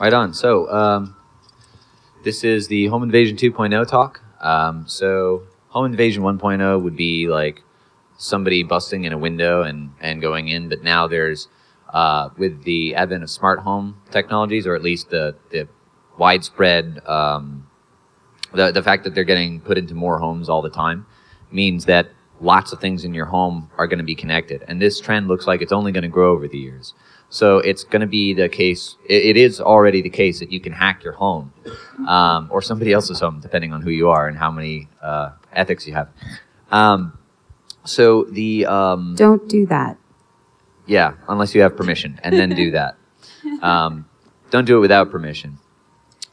Right on. So this is the Home Invasion 2.0 talk. So Home Invasion 1.0 would be like somebody busting in a window and going in, but now there's with the advent of smart home technologies, or at least the widespread the fact that they're getting put into more homes all the time means that lots of things in your home are going to be connected, and this trend looks like it's only going to grow over the years. So it's going to be the case, it is already the case that you can hack your home, or somebody else's home, depending on who you are and how many ethics you have. So the... Don't do that. Yeah, unless you have permission, and then do that. Don't do it without permission.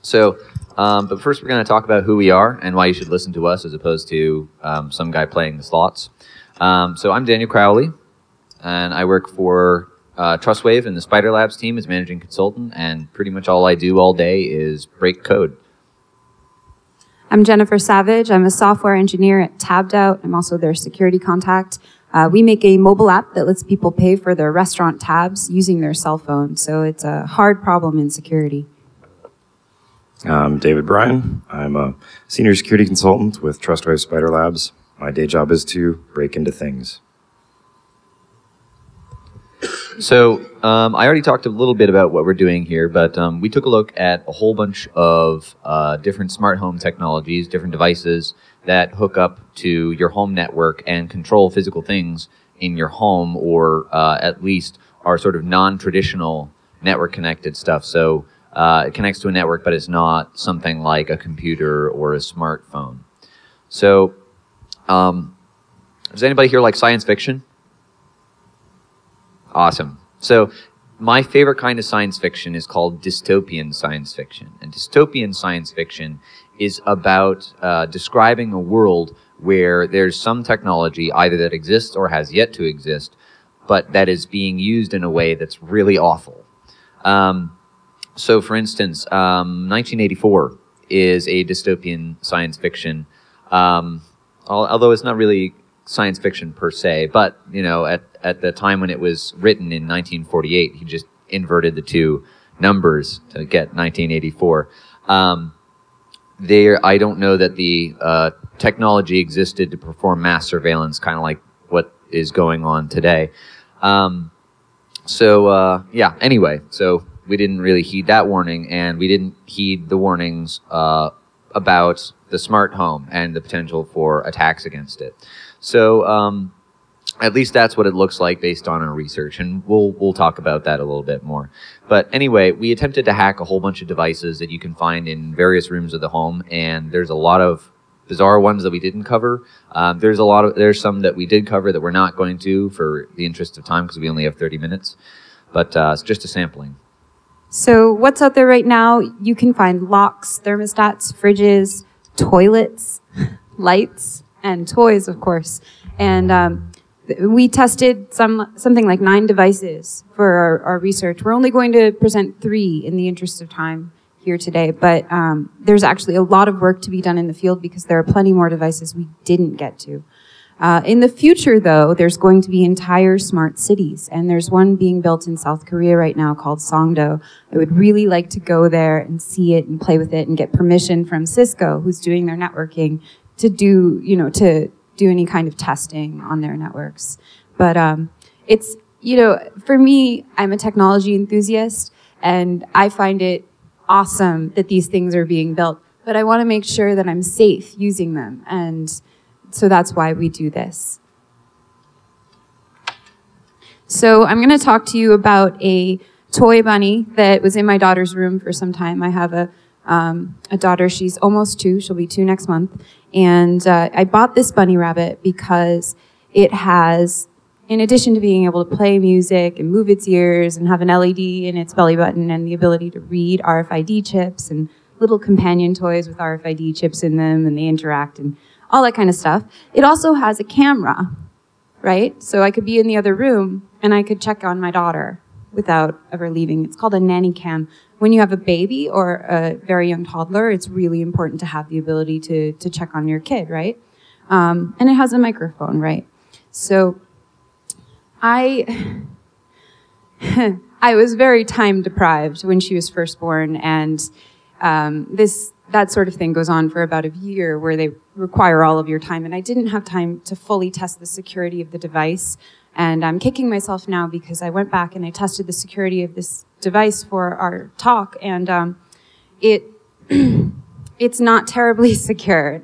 So, but first we're going to talk about who we are and why you should listen to us as opposed to some guy playing the slots. So I'm Daniel Crowley, and I work for TrustWave in the Spider Labs team as managing consultant, and pretty much all I do all day is break code. I'm Jennifer Savage. I'm a software engineer at Tabbed Out. I'm also their security contact. We make a mobile app that lets people pay for their restaurant tabs using their cell phone, so it's a hard problem in security. I'm David Bryan. I'm a senior security consultant with TrustWave Spider Labs. My day job is to break into things. So I already talked a little bit about what we're doing here, but we took a look at a whole bunch of different smart home technologies, different devices that hook up to your home network and control physical things in your home, or at least are sort of non-traditional network-connected stuff. So it connects to a network, but it's not something like a computer or a smartphone. So does anybody here like science fiction? Awesome. So my favorite kind of science fiction is called dystopian science fiction. And dystopian science fiction is about describing a world where there's some technology either that exists or has yet to exist, but that is being used in a way that's really awful. So for instance, 1984 is a dystopian science fiction, although it's not really science fiction per se, but you know, at the time when it was written in 1948, he just inverted the two numbers to get 1984. I don't know that the technology existed to perform mass surveillance, kind of like what is going on today. Yeah, anyway, so we didn't really heed that warning, and we didn't heed the warnings about the smart home and the potential for attacks against it. So at least that's what it looks like based on our research, and we'll talk about that a little bit more. But anyway, we attempted to hack a whole bunch of devices that you can find in various rooms of the home, and there's a lot of bizarre ones that we didn't cover. There's some that we did cover that we're not going to for the interest of time because we only have 30 minutes. But it's just a sampling. So what's out there right now? You can find locks, thermostats, fridges, toilets, lights, and toys, of course. And we tested something like 9 devices for our research. We're only going to present 3 in the interest of time here today, but there's actually a lot of work to be done in the field because there are plenty more devices we didn't get to. In the future, though, there's going to be entire smart cities, and there's one being built in South Korea right now called Songdo. I would really like to go there and see it and play with it and get permission from Cisco, who's doing their networking, to do any kind of testing on their networks. But it's, for me, I'm a technology enthusiast, and I find it awesome that these things are being built, but I want to make sure that I'm safe using them, and so that's why we do this. So I'm going to talk to you about a toy bunny that was in my daughter's room for some time. I have a daughter, she's almost 2, she'll be 2 next month, and I bought this bunny rabbit because it has, in addition to being able to play music and move its ears and have an LED in its belly button and the ability to read RFID chips and little companion toys with RFID chips in them, and they interact and all that kind of stuff, it also has a camera, right? So I could be in the other room and I could check on my daughter without ever leaving. It's called a nanny cam. When you have a baby or a very young toddler, it's really important to have the ability to check on your kid, right? And it has a microphone, right? So I I was very time deprived when she was first born, and that sort of thing goes on for about a year where they require all of your time, and I didn't have time to fully test the security of the device. And I'm kicking myself now because I went back and I tested the security of this device for our talk, and it's not terribly secure.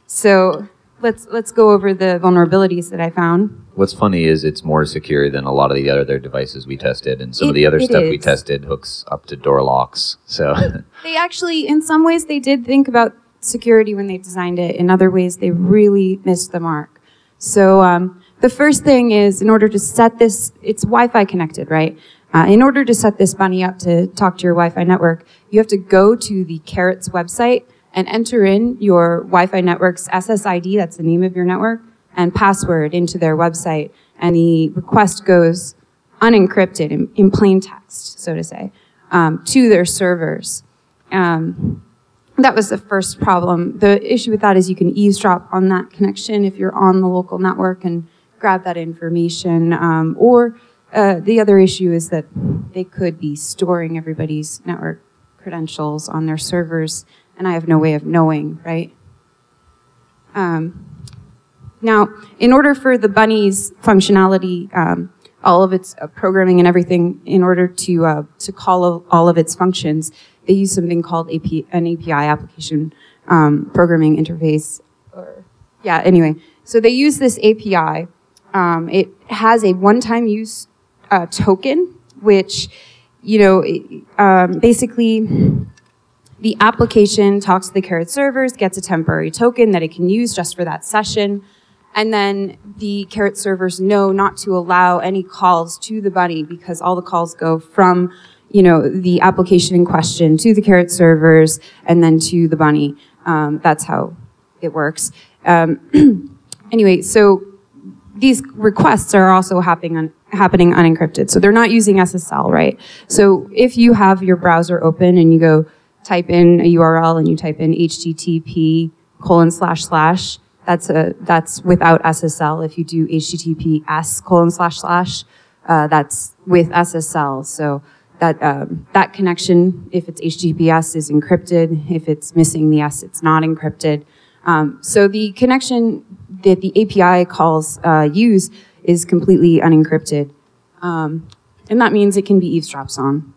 So let's go over the vulnerabilities that I found. What's funny is it's more secure than a lot of the other devices we tested, and some of the other stuff we tested hooks up to door locks. So they actually, in some ways, they did think about security when they designed it. In other ways, they really missed the mark. So the first thing is, in order to set this, it's Wi-Fi connected, right? In order to set this bunny up to talk to your Wi-Fi network, you have to go to the r00tz website and enter in your Wi-Fi network's SSID, that's the name of your network, and password into their website. And the request goes unencrypted in plain text, so to say, to their servers. That was the first problem. The issue with that is you can eavesdrop on that connection if you're on the local network and grab that information. Or the other issue is that they could be storing everybody's network credentials on their servers, and I have no way of knowing, right? Now, in order for the bunny's functionality, all of its programming and everything, in order to call all of its functions, they use something called an API, application programming interface. Anyway, so they use this API. It has a one-time use token, which, basically the application talks to the r00tz servers, gets a temporary token that it can use just for that session, and then the r00tz servers know not to allow any calls to the bunny because all the calls go from the application in question to the r00tz servers and then to the bunny. That's how it works. Anyway, so these requests are also happening unencrypted. So they're not using SSL, right? So if you have your browser open and you go type in a URL and you type in http:// that's without SSL. If you do https:// that's with SSL. So that connection, if it's HTTPS, is encrypted. If it's missing the S, it's not encrypted. So the connection that the API calls use is completely unencrypted. And that means it can be eavesdropped on.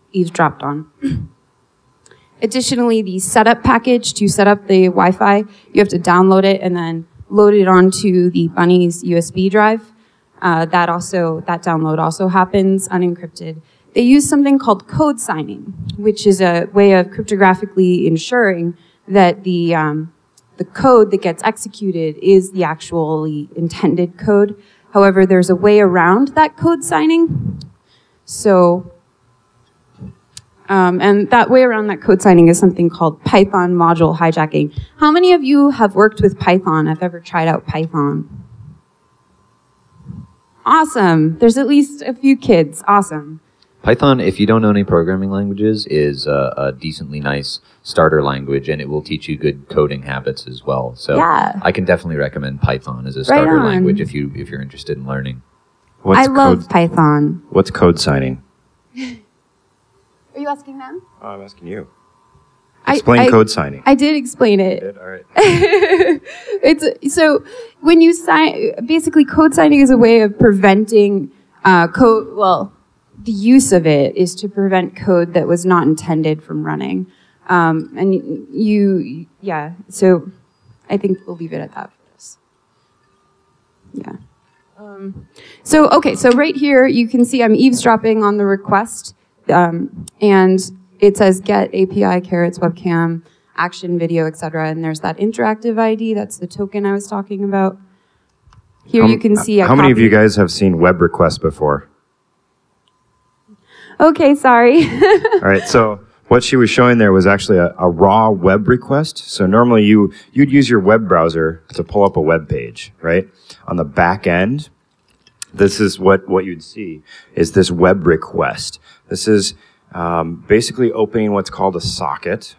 Additionally, the setup package to set up the Wi-Fi, you have to download it and then load it onto the bunny's USB drive. That download also happens unencrypted. They use something called code signing, which is a way of cryptographically ensuring that the code that gets executed is the actually intended code. However, there's a way around that code signing. So, and that way around that code signing is something called Python module hijacking. How many of you have worked with Python, have ever tried out Python? Awesome. There's at least a few kids. Awesome. Python, if you don't know any programming languages, is a decently nice starter language, and it will teach you good coding habits as well. So yeah. I can definitely recommend Python as a starter language if you're interested in learning. I love Python. What's code signing? Are you asking them? Oh, I'm asking you. Explain code signing. I did explain it. You did? All right. So when you sign, basically code signing is a way of preventing code, well, the use of it is to prevent code that was not intended from running. So I think we'll leave it at that for this. Yeah. So right here you can see I'm eavesdropping on the request, and it says get API, r00tz webcam, action video, etc. And there's that interactive ID, that's the token I was talking about. Here you can see how many of you guys have seen web requests before? Okay, sorry. All right, so what she was showing there was actually a raw web request. So normally you'd use your web browser to pull up a web page, right? On the back end, this is what you'd see is this web request. This is basically opening what's called a socket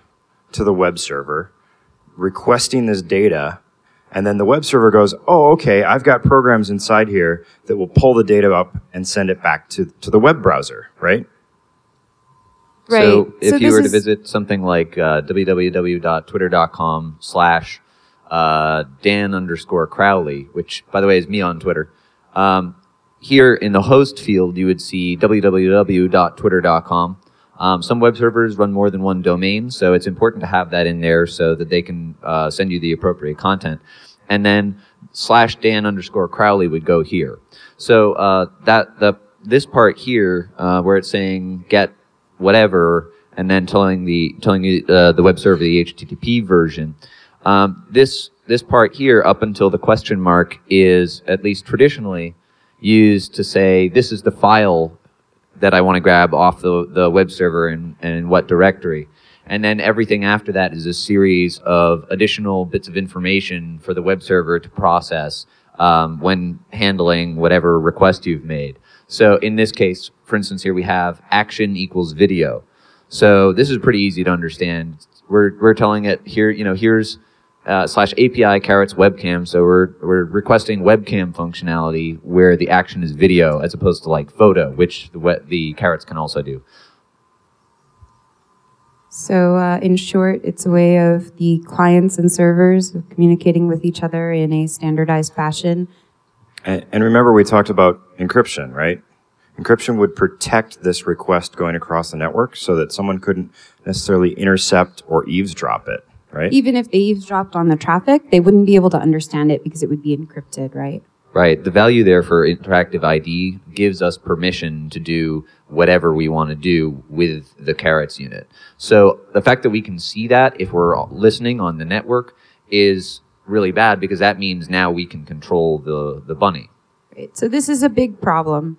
to the web server, requesting this data, And then the web server goes, oh, okay, I've got programs inside here that will pull the data up and send it back to the web browser, right? Right. So if So you this were to is- visit something like www.twitter.com/Dan_Crowley, which, by the way, is me on Twitter, here in the host field, you would see www.twitter.com. Some web servers run more than one domain, so it's important to have that in there so that they can send you the appropriate content. And then /Dan_Crowley would go here. So this part here, where it's saying get whatever, and then telling you the web server the HTTP version. This part here, up until the question mark, is at least traditionally used to say this is the file that I want to grab off the web server and in what directory. And then everything after that is a series of additional bits of information for the web server to process when handling whatever request you've made. So in this case, for instance, here we have action equals video. So this is pretty easy to understand. We're telling it here, here's /API carrots webcam. So we're requesting webcam functionality where the action is video as opposed to like photo, which the carrots can also do. So in short, it's a way of the clients and servers communicating with each other in a standardized fashion. And remember, we talked about encryption, right? Encryption would protect this request going across the network so that someone couldn't necessarily intercept or eavesdrop it, right? Even if they eavesdropped on the traffic, they wouldn't be able to understand it because it would be encrypted, right? Right. The value there for interactive ID gives us permission to do whatever we want to do with the carrots unit. So the fact that we can see that if we're listening on the network is really bad because that means now we can control the bunny. Right. So this is a big problem.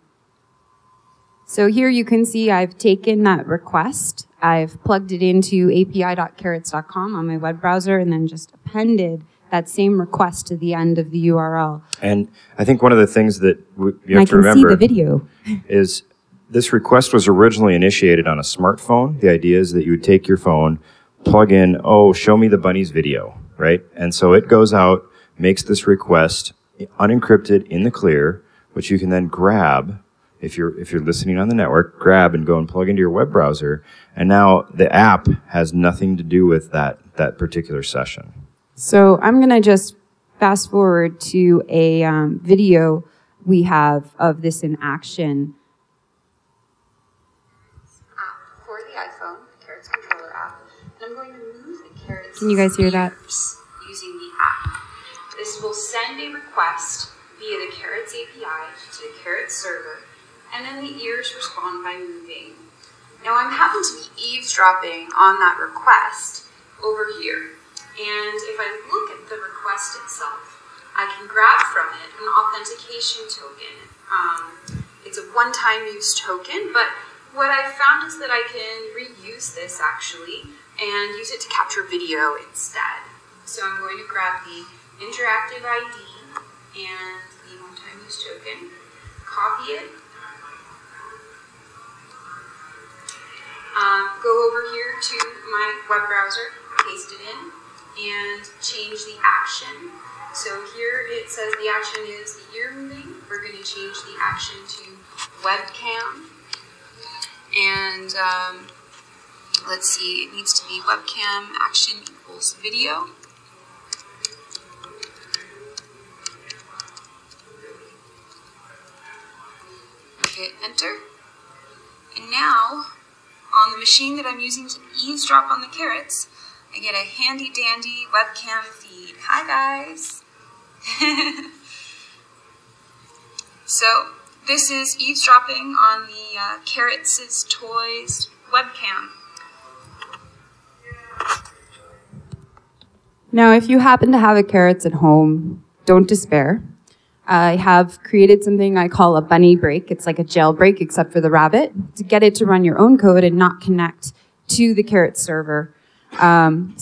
So here you can see I've taken that request, I've plugged it into api.carrots.com on my web browser, and then just appended that same request to the end of the URL. And I think one of the things that you have to I can see remember the video. is this request was originally initiated on a smartphone. The idea is that you would take your phone, plug in, oh, show me the bunny's video, right? And so it goes out, makes this request unencrypted in the clear, which you can then grab if you're listening on the network, grab and go and plug into your web browser. And now the app has nothing to do with that particular session. So I'm going to just fast forward to a video we have of this in action. For the iPhone, Carrots controller app, and I'm going to move the Carrots. Can you guys hear that? Using the app. This will send a request via the Carrots API to the Carrots server, and then the ears respond by moving. Now I'm happen to be eavesdropping on that request over here. And if I look at the request itself, I can grab from it an authentication token. It's a one-time use token, but what I found is that I can reuse this actually and use it to capture video instead. So I'm going to grab the interactive ID and the one-time use token, copy it, go over here to my web browser, paste it in, and change the action. So here it says the action is the ear moving. We're going to change the action to webcam. And let's see, it needs to be webcam action equals video. Hit enter. And now, on the machine that I'm using to eavesdrop on the carrots, I get a handy dandy webcam feed. Hi guys! So this is eavesdropping on the Carrots' Toys webcam. Now, if you happen to have a carrots at home, don't despair. I have created something I call a bunny break. It's like a jailbreak except for the rabbit to get it to run your own code and not connect to the carrots server. In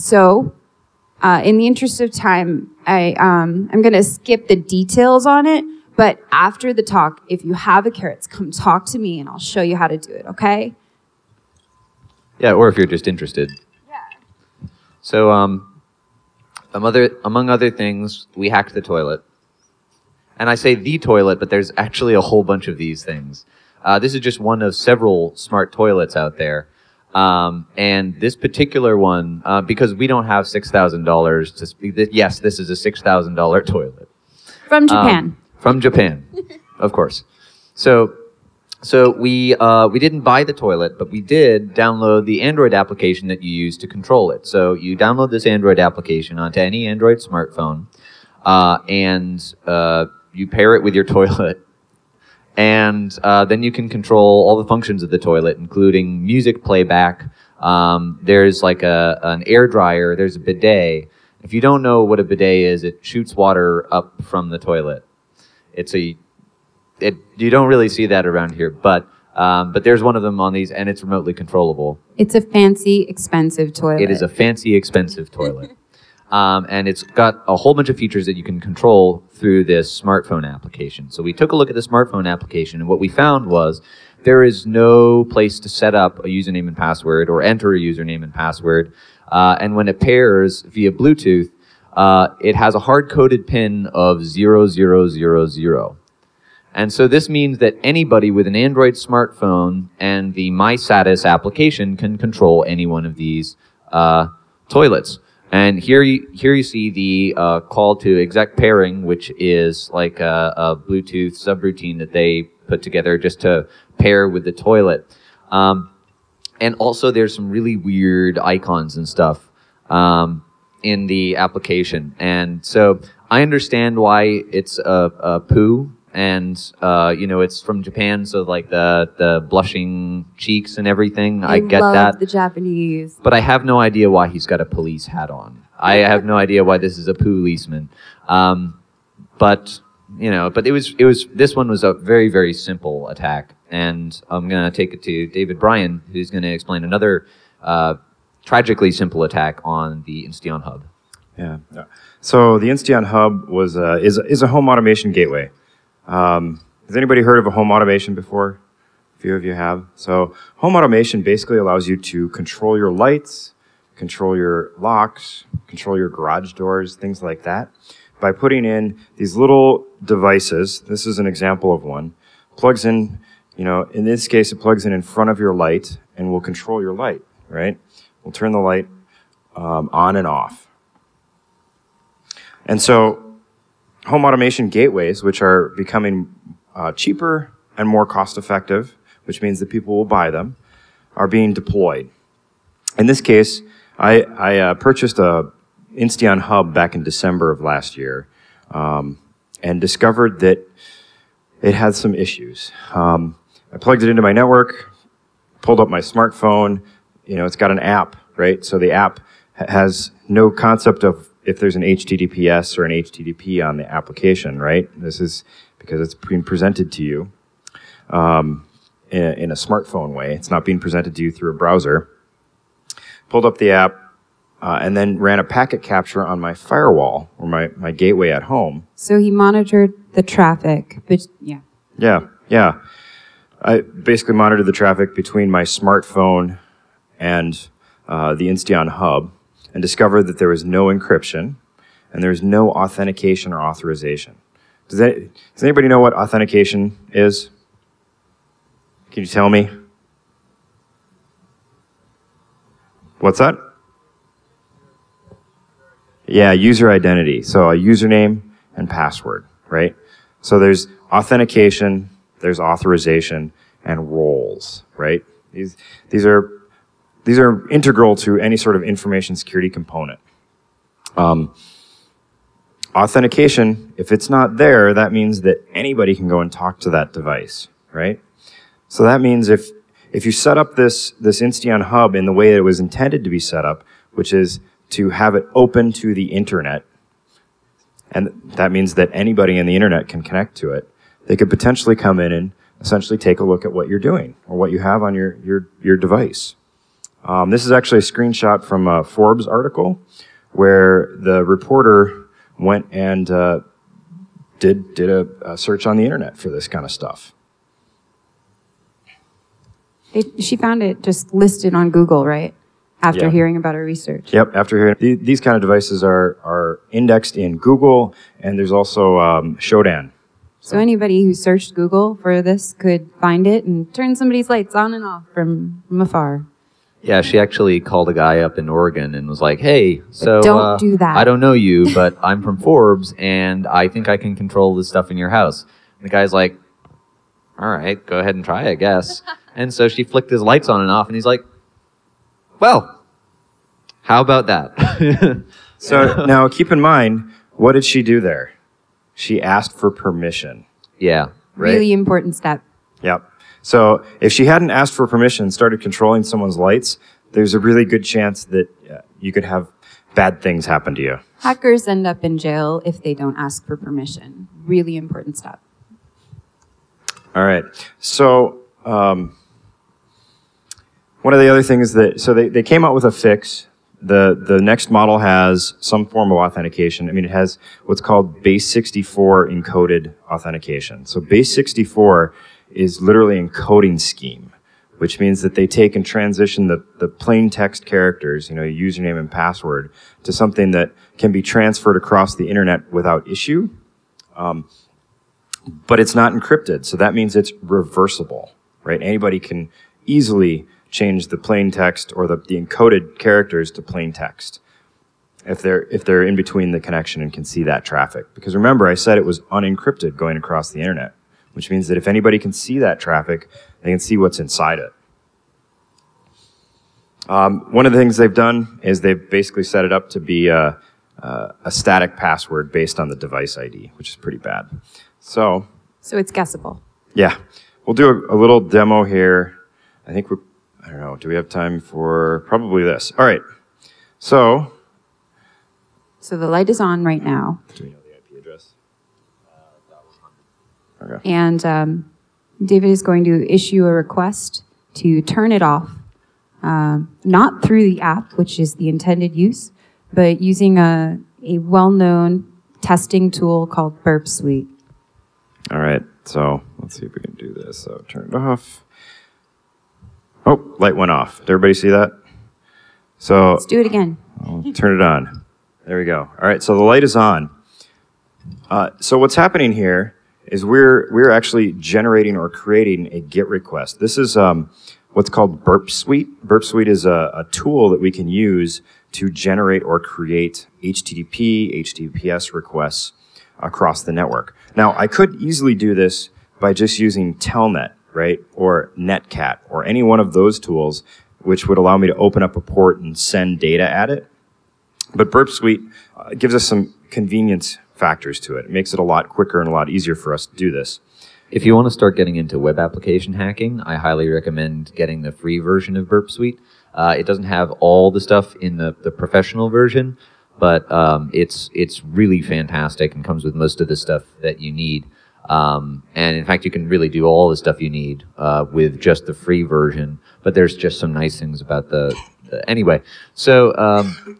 the interest of time, I'm going to skip the details on it. But after the talk, if you have a carrots, come talk to me and I'll show you how to do it, okay? Yeah, or if you're just interested. Yeah. So among other things, we hacked the toilet. And I say the toilet, but there's actually a whole bunch of these things. This is just one of several smart toilets out there. And this particular one, because we don't have $6,000 to speak, yes, this is a $6,000 toilet. From Japan. From Japan, of course. So we didn't buy the toilet, but we did download the Android application that you use to control it. So you download this Android application onto any Android smartphone, and you pair it with your toilet. And then you can control all the functions of the toilet, including music playback. There's like an air dryer. There's a bidet. If you don't know what a bidet is, it shoots water up from the toilet. You don't really see that around here, but there's one of them on these, and it's remotely controllable. It's a fancy, expensive toilet. It is a fancy, expensive toilet. And it's got a whole bunch of features that you can control through this smartphone application. So we took a look at the smartphone application, and what we found was there is no place to set up a username and password or enter a username and password. And when it pairs via Bluetooth, it has a hard-coded PIN of 0000. And so this means that anybody with an Android smartphone and the My Status application can control any one of these toilets. And here you see the call to exec pairing, which is like a Bluetooth subroutine that they put together just to pair with the toilet. And also there's some really weird icons and stuff in the application. And so I understand why it's a poo. And, it's from Japan, so like the blushing cheeks and everying, I get that. The Japanese. But I have no idea why he's got a police hat on. I have no idea why this is a policeman. But this one was a very, very simple attack. And I'm going to take it to David Bryan, who's going to explain another tragically simple attack on the Insteon Hub. Yeah. So the Insteon Hub is a home automation gateway. Has anybody heard of a home automation before? A few of you have. So home automation basically allows you to control your lights, control your locks, control your garage doors, things like that, by putting in these little devices. This is an example of one. Plugs in, in this case, it plugs in front of your light and will control your light, right? We'll turn the light on and off. And so home automation gateways, which are becoming cheaper and more cost-effective, which means that people will buy them, are being deployed. In this case, I purchased a Insteon Hub back in December of last year and discovered that it had some issues. I plugged it into my network, pulled up my smartphone. It's got an app, right? So the app has no concept of if there's an HTTPS or an HTTP on the application, right? This is because it's being presented to you in a smartphone way. It's not being presented to you through a browser. Pulled up the app and then ran a packet capture on my firewall or my gateway at home. So he monitored the traffic, but yeah. Yeah. I basically monitored the traffic between my smartphone and the Insteon Hub, and discovered that there was no encryption and there was no authentication or authorization. Does anybody know what authentication is? Can you tell me? What's that? Yeah, user identity. So a username and password, right? So there's authentication, there's authorization, and roles, right? These are integral to any sort of information security component. Authentication, if it's not there, that means that anybody can go and talk to that device, right? So that means if you set up this Insteon Hub in the way that it was intended to be set up, which is to have it open to the internet, and that means that anybody in the internet can connect to it, they could potentially come in and essentially take a look at what you're doing or what you have on your device. This is actually a screenshot from a Forbes article where the reporter went and did a search on the internet for this kind of stuff. She found it just listed on Google, right? after Yeah. hearing about our research. Yep, after hearing these kind of devices are indexed in Google, and there's also Shodan. So anybody who searched Google for this could find it and turn somebody's lights on and off from afar. Yeah, she actually called a guy up in Oregon and was like, "Hey, so don't do that. I don't know you, but I'm from Forbes, and I think I can control this stuff in your house." And the guy's like, "All right, go ahead and try, I guess." And so she flicked his lights on and off, and he's like, "Well, how about that?" So now keep in mind, what did she do there? She asked for permission. Yeah, right. Really important step. Yep. So if she hadn't asked for permission, started controlling someone's lights, there's a really good chance that you could have bad things happen to you. Hackers end up in jail if they don't ask for permission. Really important step. All right. So one of the other things they came out with a fix. The next model has some form of authentication. I mean, it has what's called base 64 encoded authentication. So base 64 is literally encoding scheme, which means that they take and transition the plain text characters, username and password, to something that can be transferred across the internet without issue. But it's not encrypted, so that means it's reversible, right? Anybody can easily change the plain text or the encoded characters to plain text if they're in between the connection and can see that traffic. Because remember, I said it was unencrypted going across the internet, which means that if anybody can see that traffic, they can see what's inside it. One of the things they've done is they've basically set it up to be a static password based on the device ID, which is pretty bad. So it's guessable. Yeah, we'll do a little demo here. I think I don't know, do we have time for probably this? All right, so the light is on right now. Do we know the IP address? Okay. And David is going to issue a request to turn it off, not through the app, which is the intended use, but using a well-known testing tool called Burp Suite. All right, so let's see if we can do this. So turn it off. Oh, light went off. Did everybody see that? So let's do it again. I'll turn it on. There we go. All right, so the light is on. So what's happening here is we're actually generating or creating a GET request. This is what's called Burp Suite. Burp Suite is a tool that we can use to generate or create HTTP, HTTPS requests across the network. Now, I could easily do this by just using Telnet, right, or Netcat, or any one of those tools, which would allow me to open up a port and send data at it. But Burp Suite gives us some convenience factors to it. It makes it a lot quicker and a lot easier for us to do this. If you want to start getting into web application hacking, I highly recommend getting the free version of Burp Suite. It doesn't have all the stuff in the professional version, but it's really fantastic and comes with most of the stuff that you need. And in fact, you can really do all the stuff you need with just the free version, but there's just some nice things about anyway. So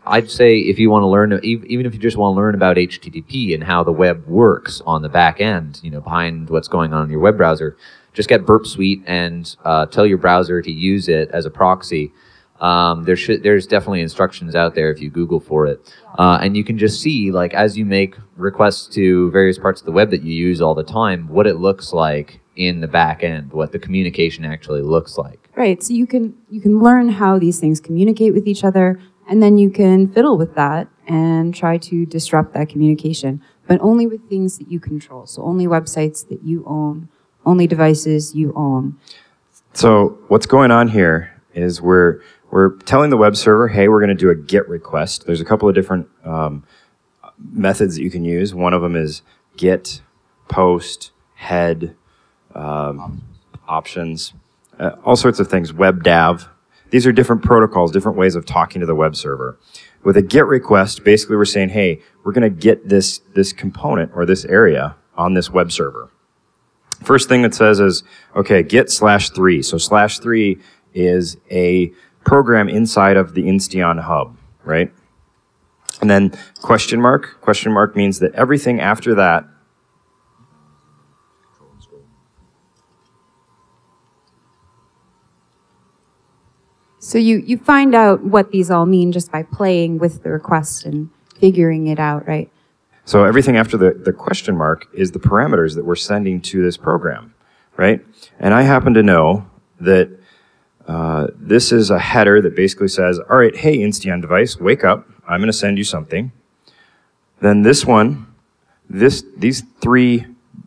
I'd say if you want to learn, even if you just want to learn about HTTP and how the web works on the back end, behind what's going on in your web browser, just get Burp Suite and tell your browser to use it as a proxy. There's definitely instructions out there if you Google for it. And you can just see, like, as you make requests to various parts of the web that you use all the time, what it looks like in the back end, what the communication actually looks like. Right, so you can learn how these things communicate with each other, and then you can fiddle with that and try to disrupt that communication, but only with things that you control. So only websites that you own, only devices you own. So what's going on here is we're telling the web server, hey, we're going to do a GET request. There's a couple of different methods that you can use. One of them is GET, POST, HEAD, options, all sorts of things, WebDAV. These are different protocols, different ways of talking to the web server. With a GET request, basically we're saying, hey, we're going to get this component or this area on this web server. First thing it says is, okay, get/3. So /3 is a program inside of the Insteon hub, right? And then question mark means that everything after that So you find out what these all mean just by playing with the request and figuring it out, right? So everything after the question mark is the parameters that we're sending to this program, right? And I happen to know that this is a header that basically says, all right, hey, Insteon device, wake up. I'm going to send you something. Then this one, these 3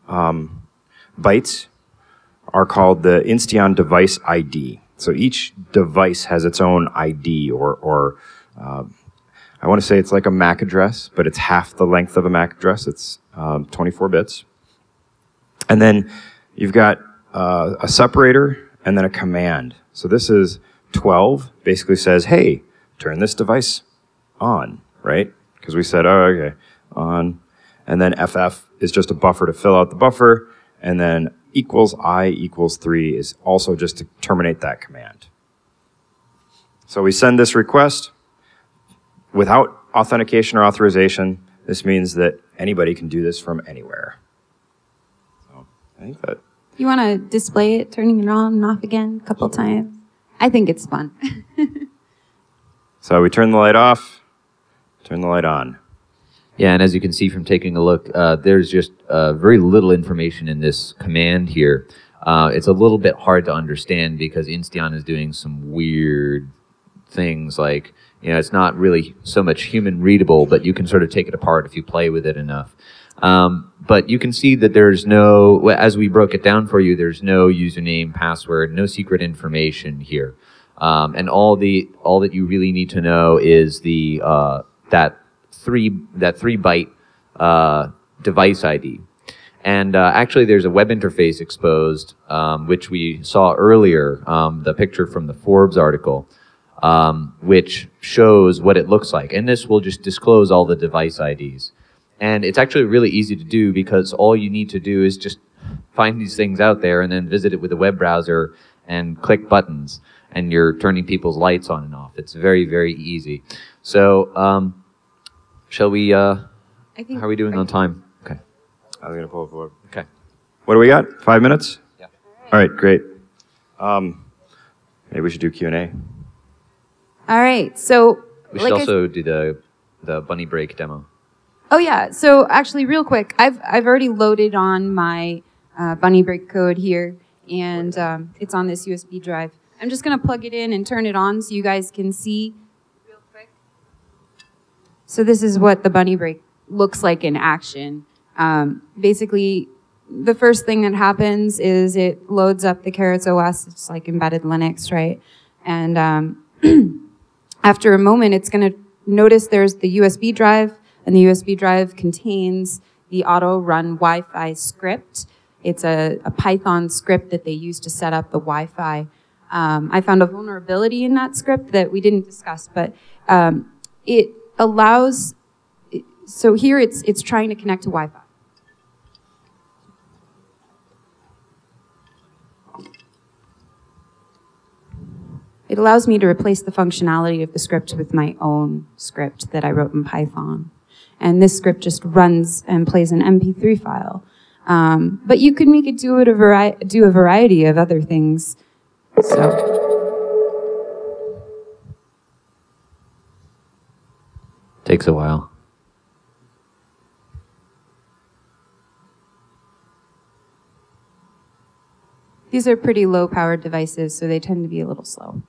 bytes are called the Insteon device ID. So each device has its own ID, or I want to say it's like a MAC address, but it's half the length of a MAC address. It's 24 bits. And then you've got a separator and then a command. So this is 12, basically says, hey, turn this device on, right? Because we said, oh, okay, on. And then FF is just a buffer to fill out the buffer. And then equals I equals 3 is also just to terminate that command. So we send this request without authentication or authorization. This means that anybody can do this from anywhere. So I think that. You want to display it, turning it on and off again a couple times? I think it's fun. So we turn the light off, turn the light on. Yeah, and as you can see from taking a look, there's just very little information in this command here. It's a little bit hard to understand because Insteon is doing some weird things like, it's not really so much human readable, but you can sort of take it apart if you play with it enough. But you can see that there's no, as we broke it down for you, there's no username, password, no secret information here. And all that you really need to know is that 3 byte device ID. And actually there's a web interface exposed, which we saw earlier, the picture from the Forbes article, which shows what it looks like. And this will just disclose all the device IDs. And it's actually really easy to do because all you need to do is just find these things out there and then visit it with a web browser and click buttons. And you're turning people's lights on and off. It's very, very easy. So, shall we, how are we doing on time? Okay. I was going to pull it forward. Okay. What do we got? 5 minutes? Yeah. All right, great. Maybe we should do Q&A. All right, so... We should also do the bunny break demo. Oh yeah, so actually real quick, I've already loaded on my bunny break code here, and it's on this USB drive. I'm just going to plug it in and turn it on so you guys can see real quick. So this is what the bunny break looks like in action. Basically, the first thing that happens is it loads up the Carrots OS. It's like embedded Linux, right? And after a moment, it's going to notice there's the USB drive, and the USB drive contains the auto-run Wi-Fi script. It's a Python script that they use to set up the Wi-Fi. I found a vulnerability in that script that we didn't discuss, but it allows, so here it's trying to connect to Wi-Fi. It allows me to replace the functionality of the script with my own script that I wrote in Python. And this script just runs and plays an MP3 file. But you could make it do a variety of other things. So. Takes a while. These are pretty low-powered devices, so they tend to be a little slow.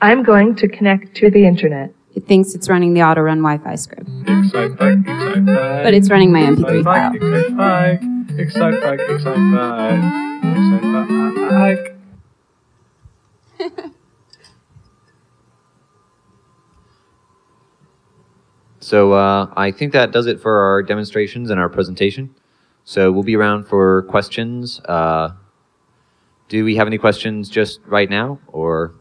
I'm going to connect to the internet. It thinks it's running the auto-run Wi-Fi script. But it's running my MP3 file. So I think that does it for our demonstrations and our presentation. So we'll be around for questions. Do we have any questions just right now, or?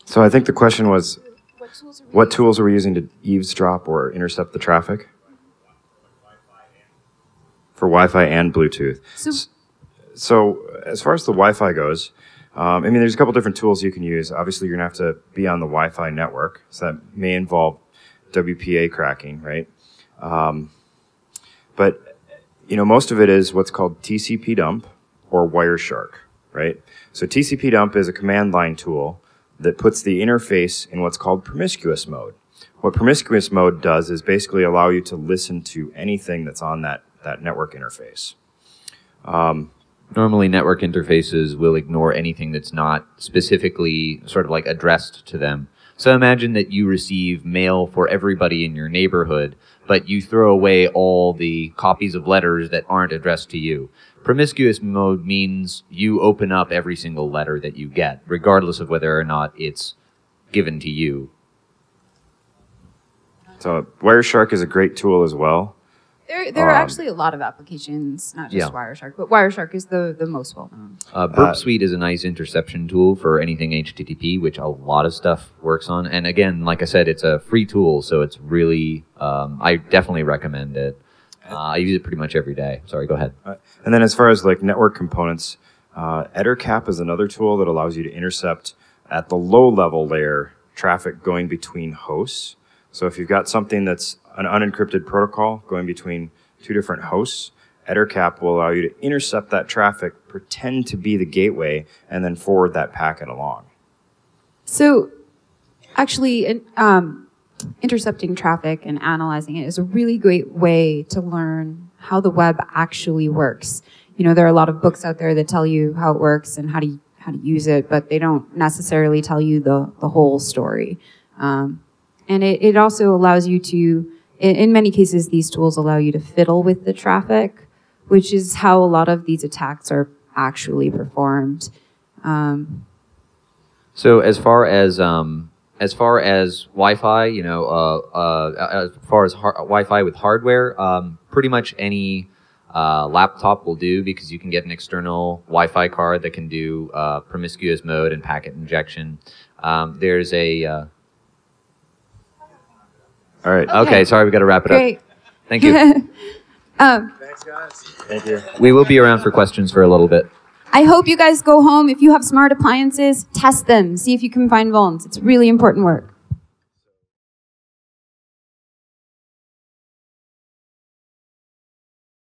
So I think the question was, what tools are we using to eavesdrop or intercept the traffic? For Wi-Fi and Bluetooth. So as far as the Wi-Fi goes, I mean, there's a couple different tools you can use. Obviously, you're going to have to be on the Wi-Fi network, so that may involve WPA cracking, right? But, you know, most of it is what's called TCP dump or Wireshark, right? So TCP dump is a command line tool that puts the interface in what's called promiscuous mode. What promiscuous mode does is basically allow you to listen to anything that's on that network interface. Normally, network interfaces will ignore anything that's not specifically sort of like addressed to them. So imagine that you receive mail for everybody in your neighborhood, but you throw away all the copies of letters that aren't addressed to you. Promiscuous mode means you open up every single letter that you get, regardless of whether or not it's given to you. So Wireshark is a great tool as well. There are actually a lot of applications, not just Wireshark, but Wireshark is the most well-known. Burp Suite is a nice interception tool for anything HTTP, which a lot of stuff works on. And again, like I said, it's a free tool, so it's really, I definitely recommend it. I use it pretty much every day. Sorry, go ahead. And then as far as like network components, EtherCap is another tool that allows you to intercept at the low-level layer traffic going between hosts. So if you've got something that's an unencrypted protocol going between two different hosts, EtherCap will allow you to intercept that traffic, pretend to be the gateway, and then forward that packet along. So actually, intercepting traffic and analyzing it is a really great way to learn how the web actually works. You know, there are a lot of books out there that tell you how it works and how to use it, but they don't necessarily tell you the whole story. And it also allows you to, in many cases, these tools allow you to fiddle with the traffic, which is how a lot of these attacks are actually performed. So as far as Wi-Fi, you know, as far as Wi-Fi with hardware, pretty much any laptop will do, because you can get an external Wi-Fi card that can do promiscuous mode and packet injection. There's a all right. Okay, sorry, we got to wrap it Great. up. Thank you. Thanks, guys. Thank you. We will be around for questions for a little bit. I hope you guys go home. If you have smart appliances, test them. See if you can find vulns. It's really important work.